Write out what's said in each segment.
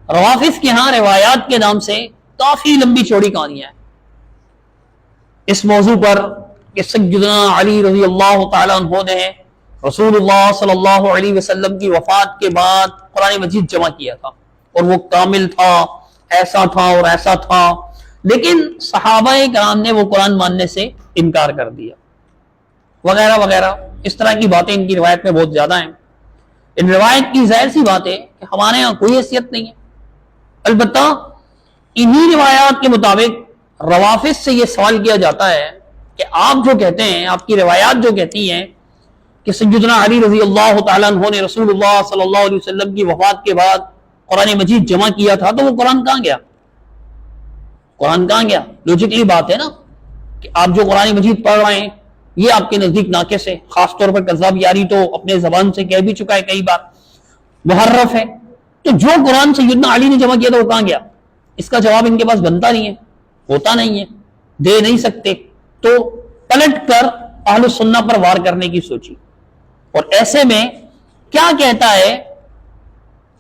روافض کے ہاں روایات کے نام سے کافی لمبی چوڑی کہانیاں ہیں اس موضوع پر کہ سیدنا علی رضی اللہ تعالیٰ عنہ نے رسول اللہ صلی اللہ علیہ وسلم کی وفات کے بعد قرآن مجید جمع کیا تھا اور وہ کامل تھا، ایسا تھا اور ایسا تھا، لیکن صحابہ کرام نے وہ قرآن ماننے سے انکار کر دیا وغیرہ وغیرہ. اس طرح کی باتیں ان کی روایت میں بہت زیادہ ہیں. ان روایت کی ظاہر سی بات ہے کہ ہمارے ہاں کوئی حیثیت نہیں ہے. البتہ انہی روایات کے مطابق روافض سے یہ سوال کیا جاتا ہے کہ آپ جو کہتے ہیں، آپ کی روایات جو کہتی ہیں کہ سیدنا علی رضی اللہ تعالیٰ عنہ نے رسول اللہ صلی اللہ علیہ وسلم کی وفات کے بعد قرآن مجید جمع کیا تھا، تو وہ قرآن کہاں گیا؟ قرآن کہاں گیا؟ لوجکلی بات ہے نا کہ آپ جو قرآن مجید پڑھ رہے ہیں یہ آپ کے نزدیک ناقص ہے. خاص طور پر کذاب یاری تو اپنے زبان سے کہہ بھی چکا ہے کئی بار، محرف ہے. تو جو قرآن سیدنا علی نے جمع کیا تھا وہ کہاں گیا؟ اس کا جواب ان کے پاس بنتا نہیں ہے، ہوتا نہیں ہے، دے نہیں سکتے. تو پلٹ کر اہل السنہ پر وار کرنے کی سوچی. اور ایسے میں کیا کہتا ہے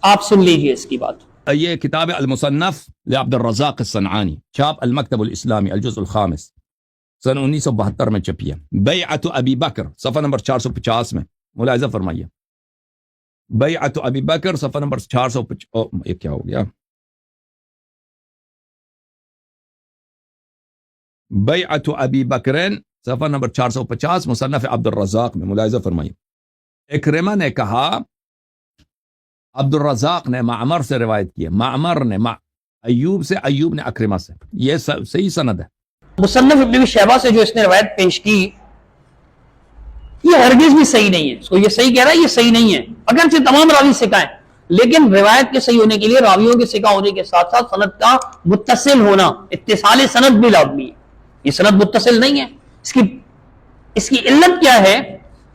آپ سن لیجئے اس کی بات. یہ کتاب المصنف لعبد الرزاق الصنعانی، چھاپ المکتب الاسلامی، الجزء الخامس، سن 1972 میں چھپی ہے. بیعت ابی بکر، صفحہ نمبر 450 میں ملاحظہ فرمائیے. بیعت ابی بکر صفحہ نمبر 450. یہ کیا ہو گیا؟ بیعت ابی بکرین صفحہ نمبر 450 مصنف عبد الرزاق میں ملاحظہ فرمائیے. اکرمہ نے کہا، عبد الرزاق نے معمر سے روایت کی ہے، معمر نے ایوب سے، ایوب نے اکرمہ سے. یہ صحیح سند ہے. مصنف ابن ابی شیبہ سے جو اس نے روایت پیش کی یہ ہرگز بھی صحیح نہیں ہے. اس کو یہ صحیح کہہ رہا ہے، یہ صحیح نہیں ہے. اگرچہ تمام راوی ثقہ ہیں، لیکن روایت کے صحیح ہونے کے لیے راویوں کے ثقہ ہونے کے ساتھ ساتھ سند کا متصل ہونا، اتصال سند بھی لازمی ہے. یہ سند متصل نہیں ہے. اس کی علت کیا ہے؟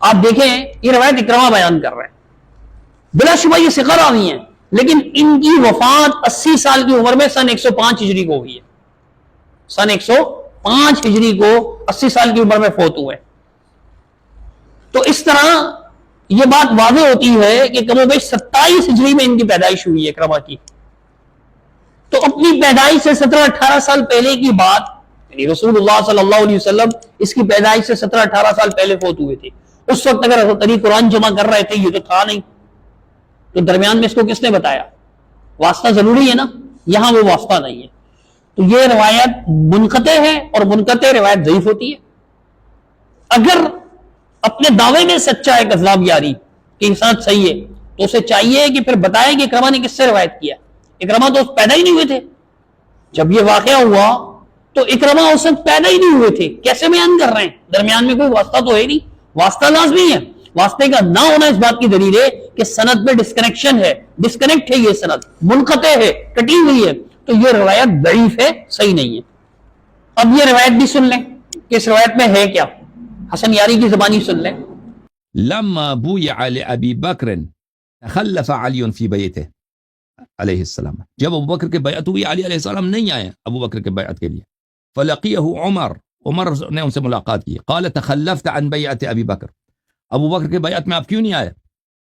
آپ دیکھیں یہ روایت اکرمہ بیان کر رہے ہیں، بلا شبہ یہ ثقہ راوی ہیں، لیکن ان کی وفات 80 سال کی عمر میں سن 105 ہجری کو ہوئی ہے. سن 105 ہجری کو 80 سال کی عمر میں فوت ہوئے. تو اس طرح یہ بات واضح ہوتی ہے کہ کم و بیش 27 ہجری میں ان کی پیدائش ہوئی ہے اکرمہ کی. تو اپنی پیدائش سے 17-18 سال پہلے کی بات، یعنی رسول اللہ صلی اللہ علیہ وسلم اس کی پیدائش سے 17-18 سال پہلے فوت ہوئے تھے. اس وقت اگر حضرت علی قرآن جمع کر رہے تھے، یہ تو تھا نہیں، تو درمیان میں اس کو کس نے بتایا؟ واسطہ ضروری ہے نا، یہاں وہ واسطہ نہیں ہے. تو یہ روایت منقطع ہے، اور منقطع روایت ضعیف ہوتی ہے. اگر اپنے دعوے میں سچا ہے کذاب یاری کہ انسان صحیح ہے، تو اسے چاہیے کہ پھر بتائے کہ اکرمہ نے کس سے روایت کیا. اکرمہ تو پیدا ہی نہیں ہوئے تھے جب یہ واقعہ ہوا، تو اکرمہ اس وقت پیدا ہی نہیں ہوئے تھے. کیسے بیان کر رہے ہیں؟ درمیان میں کوئی واسطہ تو ہے نہیں. واسطہ لازمی ہے. واسطے کا نہ ہونا اس بات کی دلیل ہے کہ سند میں ڈسکنیکشن ہے، ڈسکنیکٹ ہے، یہ سند منقطع ہے، کٹی ہوئی ہے. تو یہ روایت ضعیف ہے، صحیح نہیں ہے. اب یہ روایت بھی سن لیں کہ اس روایت میں ہے کیا. حسن یاری کی زبانی سن لیں. لما بویع لابی بکر تخلف علی فی بیتہ علیہ السلام، جب ابو بکر کے بیعت ہوئی، علی علیہ السلام نہیں آئے ابو بکر کے بیعت کے لیے. فلقیہ عمر، عمر نے ان سے ملاقات کی. قال تخلفت عن بیعت ابی بکر، ابو بکر کے بیعت میں آپ کیوں نہیں آئے؟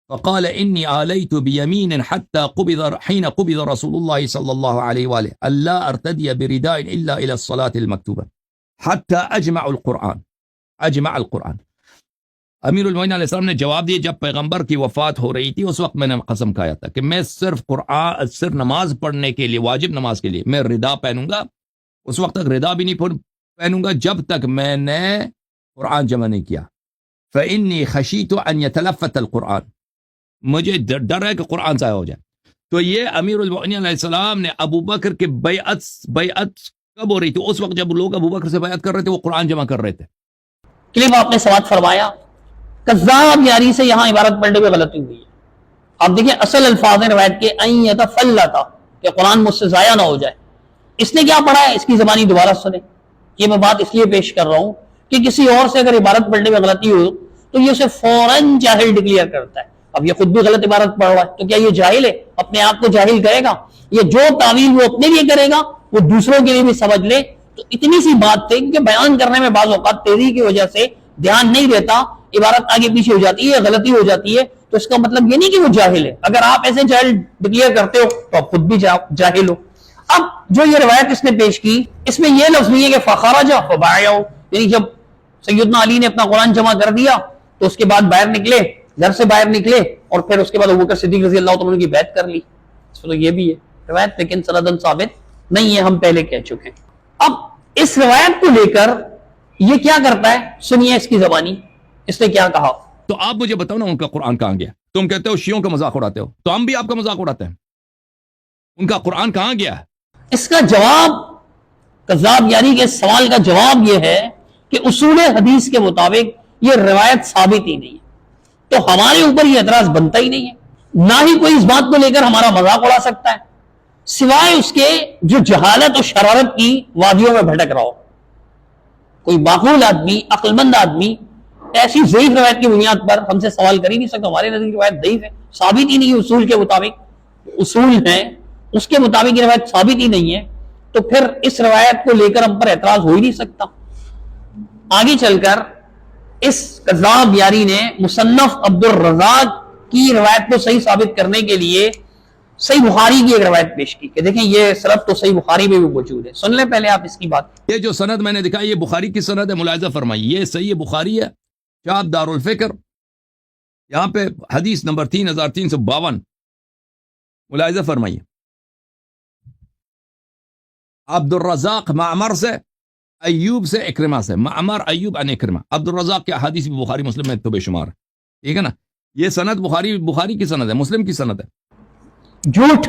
فقال انی آلیت بیمین حتی قبض حین قبض رسول اللہ صلی اللہ علیہ وآلہ الا ارتدی برداء الا الى الصلاة المکتوبہ حتی اجمع القرآن. اجمع القرآن. امیر المومنین علیہ السلام نے جواب دیا، جب پیغمبر کی وفات ہو رہی تھی اس وقت میں نے قسم کھایا تھا کہ میں صرف نماز پڑھنے کے لیے، واجب نماز کے لیے میں ردا پہنوں گا. اس وقت تک ردا بھی نہیں پہنوں گا جب تک میں نے قرآن جمع نہیں کیا. فإنی خشیت ان یتلفت القرآن، مجھے ڈر ہے کہ قرآن ضائع ہو جائے. تو یہ امیر المومنین علیہ السلام نے ابو بکر کے بیعت کب ہو رہی تھی؟ اس وقت جب لوگ ابو بکر سے بیعت کر رہے تھے، وہ قرآن جمع کر رہے تھے. کلیم آپ نے سماعت فرمایا. کذاب یاری سے یہاں عبارت پڑھنے میں غلطی ہوئی ہے. آپ دیکھیں اصل الفاظ ہیں روایت کے ان یتفلت، کہ قرآن مجھ سے ضائع نہ ہو جائے. اس نے کیا پڑھا ہے؟ اس کی زبانی دوبارہ سنیں. یہ میں بات اس لیے پیش کر رہا ہوں کہ کسی اور سے اگر عبارت پڑھنے میں غلطی ہو تو یہ اسے فوراً جاہل ڈکلیئر کرتا ہے. اب یہ خود بھی غلط عبارت پڑھ رہا ہے تو کیا یہ جاہل ہے؟ اپنے آپ کو جاہل کرے گا؟ یہ جو تعویل وہ اپنے لیے کرے گا وہ دوسروں کے لیے بھی سمجھ لے. تو اتنی سی بات تھی کہ بیان کرنے میں بعض اوقات تیزی کی وجہ سے دھیان نہیں دیتا عبارت آگے پیچھے ہو جاتی ہے, غلطی ہو جاتی ہے, تو اس کا مطلب یہ نہیں کہ وہ جاہل ہے. اگر آپ ایسے جاہل ڈکلیئر کرتے ہو تو آپ خود بھی جاہل ہو. اب جو یہ روایت اس نے پیش کی, اس میں یہ لفظ نہیں ہے کہ فخرج فبايعه, یعنی جب سیدنا علی نے اپنا قرآن جمع کر دیا تو اس کے بعد باہر نکلے, گھر سے باہر نکلے, اور پھر اس کے بعد ابوبکر صدیق رضی اللہ تعالیٰ عنہ کی بیعت کر لی. اس میں تو یہ بھی ہے روایت, لیکن سندن ثابت نہیں ہے, ہم پہلے کہہ چکے ہیں. اب اس روایت کو لے کر یہ کیا کرتا ہے, سنیے اس کی زبانی, اس نے کیا کہا. تو آپ مجھے بتاؤ نا ان کا قرآن کہاں گیا؟ تم کہتے ہو شیعوں کا مذاق اڑاتے ہو, تو ہم بھی آپ کا مذاق اڑاتے ہیں. ان کا قرآن کہاں گیا ہے؟ اس کا جواب, کذاب یاری کے سوال کا جواب یہ ہے کہ اصول حدیث کے مطابق یہ روایت ثابت ہی نہیں ہے, تو ہمارے اوپر یہ اعتراض بنتا ہی نہیں ہے. نہ ہی کوئی اس بات کو لے کر ہمارا مذاق اڑا سکتا ہے, سوائے اس کے جو جہالت اور شرارت کی وادیوں میں بھٹک رہا ہو. کوئی معقول آدمی, عقل مند آدمی ایسی ضعیف روایت کی بنیاد پر ہم سے سوال کر ہی نہیں سکتا. ہمارے نزدیک روایت ضعیف ہے, ثابت ہی نہیں ہے اصول کے مطابق. اصول ہے اس کے مطابق یہ روایت ثابت ہی نہیں ہے, تو پھر اس روایت کو لے کر ہم پر اعتراض ہو ہی نہیں سکتا. آگے چل کر اس کذاب یاری نے مصنف عبد الرزاق کی روایت کو صحیح ثابت کرنے کے لیے صحیح بخاری کی ایک روایت پیش کی کہ دیکھیں یہ سند تو صحیح بخاری میں بھی موجود ہے. سن لیں پہلے آپ اس کی بات. یہ جو سند میں نے دکھائی یہ بخاری کی سند ہے, ملاحظہ فرمائیے. یہ صحیح بخاری ہے, چاپ دار الفکر, یہاں پہ حدیث نمبر 3352. ملاحظہ فرمائیے, عبد الرزاق معمر سے, ایوب سے, اکرمہ سے. معمر, ایوب ان اکرمہ. عبد الرزاق کے حدیث بھی بخاری مسلم میں تو بے شمار ہے, ٹھیک ہے نا. یہ سند بخاری کی سند ہے, مسلم کی سند ہے. جھوٹ,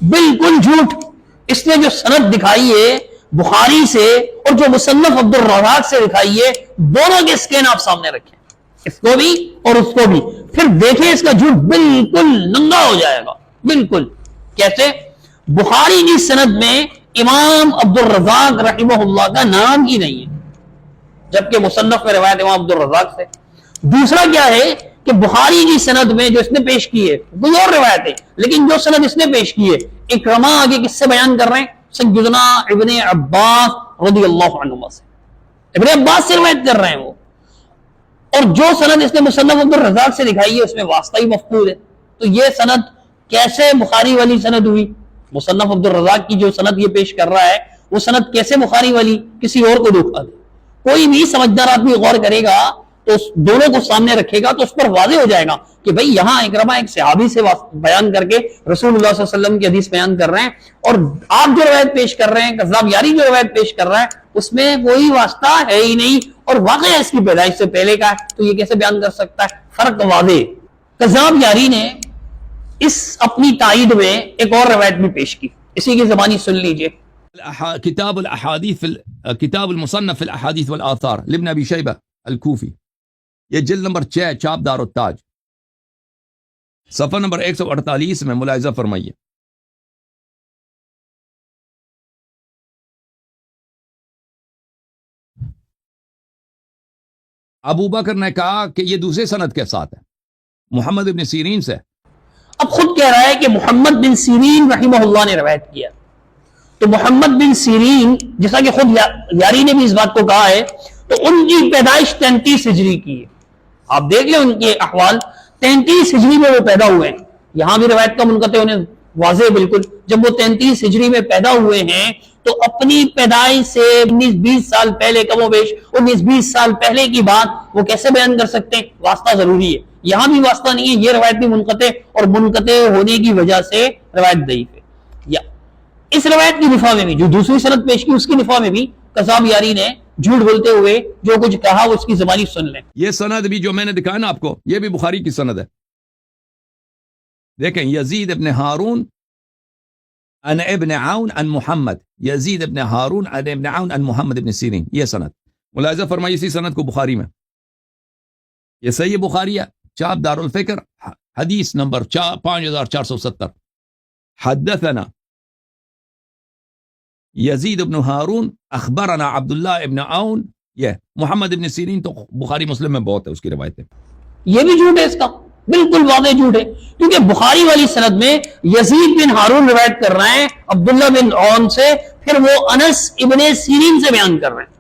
بالکل جھوٹ. اس نے جو سند دکھائی ہے بخاری سے اور جو مصنف عبد الرزاق سے دکھائی ہے, دونوں کے اسکین آپ سامنے رکھیں, اس کو بھی اور اس کو بھی, پھر دیکھیں اس کا جھوٹ بالکل ننگا ہو جائے گا. بالکل کیسے؟ بخاری کی سند میں امام عبد الرزاق رحمہ اللہ کا نام ہی نہیں ہے, جبکہ مصنف میں روایت امام عبد الرزاق سے. دوسرا کیا ہے کہ بخاری کی سند میں جو اس نے پیش کی ہے کوئی اور روایت ہے, لیکن جو سند اس نے پیش کی ہے اکرمہ آگے کس سے بیان کر رہے ہیں؟ سیدنا ابن عباس رضی اللہ عنہما سے, ابن عباس سے روایت کر رہے ہیں وہ. اور جو سند اس نے مصنف عبد الرزاق سے دکھائی ہے اس میں واسطہ ہی مفقود ہے. تو یہ سند کیسے بخاری والی سند ہوئی؟ مصنف عبد الرزاق کی جو سند یہ پیش کر رہا ہے وہ سند کیسے بخاری والی کسی اور کو دھوکا دے؟ کوئی بھی سمجھدار آدمی غور کرے گا تو دونوں کو سامنے رکھے گا تو اس پر واضح ہو جائے گا کہ بھئی یہاں اکرمہ ایک صحابی سے بیان کر کے رسول اللہ صلی اللہ علیہ وسلم کی حدیث بیان کر رہے ہیں, اور آپ جو روایت پیش کر رہے ہیں, کذاب یاری جو روایت پیش کر رہا ہے, اس میں کوئی واسطہ ہے ہی نہیں, اور واقعہ اس کی پیدائش سے پہلے کا ہے, تو یہ کیسے بیان کر سکتا ہے؟ فرق واضح. کذاب یاری نے اس اپنی تائید میں ایک اور روایت بھی پیش کی, اسی کی زبانی سن لیجئے. کتاب الاحادیث, کتاب المصنف فی الاحادیث والآثار لابن ابی شیبہ الکوفی, یہ جلد نمبر 6, چاپ دار التاج, صفحہ نمبر 148 میں. ملاحظہ فرمائیے. ابو بکر نے کہا کہ یہ دوسرے سند کے ساتھ ہے, محمد بن سیرین سے. اب خود کہہ رہا ہے کہ محمد بن سیرین رحمہ اللہ نے روایت کیا, تو محمد بن سیرین جیسا کہ خود یاری نے بھی اس بات کو کہا ہے, تو ان کی پیدائش 33 ہجری کی ہے. آپ دیکھ لیں ان کے احوال, 33 ہجری میں وہ پیدا ہوئے ہیں. یہاں بھی روایت کا منقطع ہونے واضح بالکل. جب وہ 33 ہجری میں پیدا ہوئے ہیں تو اپنی پیدائش سے 19-20 سال پہلے, کم و بیش 19-20 سال پہلے کی بات وہ کیسے بیان کر سکتے ہیں؟ واسطہ ضروری ہے. یہاں بھی واسطہ نہیں ہے, یہ روایت بھی منقطع, اور منقطع ہونے کی وجہ سے روایت ضعیف ہے. یا اس روایت کی نفاع میں بھی جو دوسری سند پیش کی اس کی نفاع میں بھی کذاب یاری نے جھوٹ بولتے ہوئے جو کچھ کہا وہ اس کی زبانی سن لیں. یہ سند بھی جو میں نے دکھایا نا آپ کو, یہ بھی بخاری کی سند ہے. دیکھیں, یزید ابن ہارون ان ابن عون ان محمد, یزید ابن ہارون ان ابن عون ان محمد ابن سیرین, یہ سند. ملاحظہ فرمائیے اسی سند کو بخاری میں, یہ صحیح بخاری ہے, چاپ دار الفکر, حدیث نمبر 5470. حدثنا یزید ابن ہارون اخبرنا عبداللہ ابن عون, یہ محمد ابن سیرین تو بخاری مسلم میں بہت ہے اس کی روایتیں. یہ بھی جھوٹ ہے, اس کا بالکل واضح جھوٹ ہے, کیونکہ بخاری والی سند میں یزید بن ہارون روایت کر رہے ہیں عبداللہ بن عون سے, پھر وہ انس ابن سیرین سے بیان کر رہے ہیں,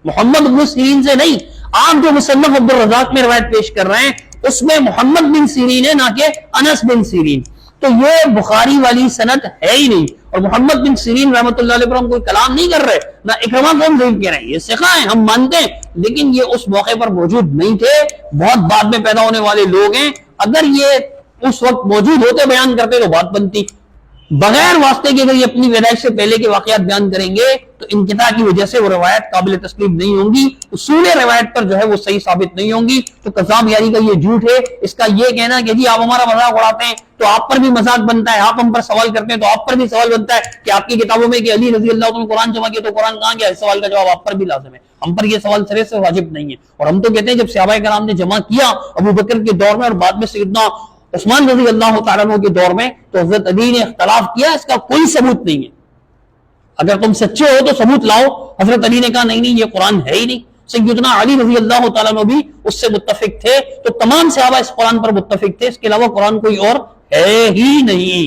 محمد ابن سیرین سے نہیں. آپ جو مصنف عبدالرزاق میں روایت پیش کر رہے ہیں اس میں محمد بن سیرین ہے نہ کہ انس بن سیرین، تو یہ بخاری والی سند ہے ہی نہیں. اور محمد بن سیرین رحمۃ اللہ علیہ پر ہم کوئی کلام نہیں کر رہے، نہ اکرمہ کو ہم ضعیف کہہ رہے ہیں، یہ ثقہ ہیں ہم مانتے ہیں، لیکن یہ اس موقع پر موجود نہیں تھے، بہت بعد میں پیدا ہونے والے لوگ ہیں. اگر یہ اس وقت موجود ہوتے بیان کرتے تو بات بنتی. بغیر واسطے کے اگر یہ اپنی پیدائش سے پہلے کے واقعات بیان کریں گے تو انقطاع کی وجہ سے وہ روایت قابل تسلیم نہیں ہوں گی، اصول روایت پر جو ہے وہ صحیح ثابت نہیں ہوں گی. تو قذاب یاری کا یہ جھوٹ ہے. اس کا یہ کہنا کہ جی آپ ہمارا مذاق اڑاتے ہیں تو آپ پر بھی مذاق بنتا ہے، آپ ہم پر سوال کرتے ہیں تو آپ پر بھی سوال بنتا ہے کہ آپ کی کتابوں میں کہ علی رضی اللہ عنہ قرآن جمع کیا تو قرآن کہاں گیا، اس سوال کا جواب آپ پر بھی لازم ہے. ہم پر یہ سوال سرے سے واجب نہیں ہے. اور ہم تو کہتے ہیں جب صحابہ کرام نے جمع کیا ابو بکر کے دور میں اور بعد میں سیدنا عثمان رضی اللہ تعالیٰ عنہ کے دور میں تو حضرت علی نے اختلاف کیا، اس کا کوئی ثبوت نہیں ہے. اگر تم سچے ہو تو ثبوت لاؤ. حضرت علی نے کہا نہیں یہ قرآن ہے ہی نہیں. سیدنا علی رضی اللہ تعالیٰ عنہ بھی اس سے متفق تھے. تو تمام صحابہ اس قرآن پر متفق تھے، اس کے علاوہ قرآن کوئی اور ہے ہی نہیں.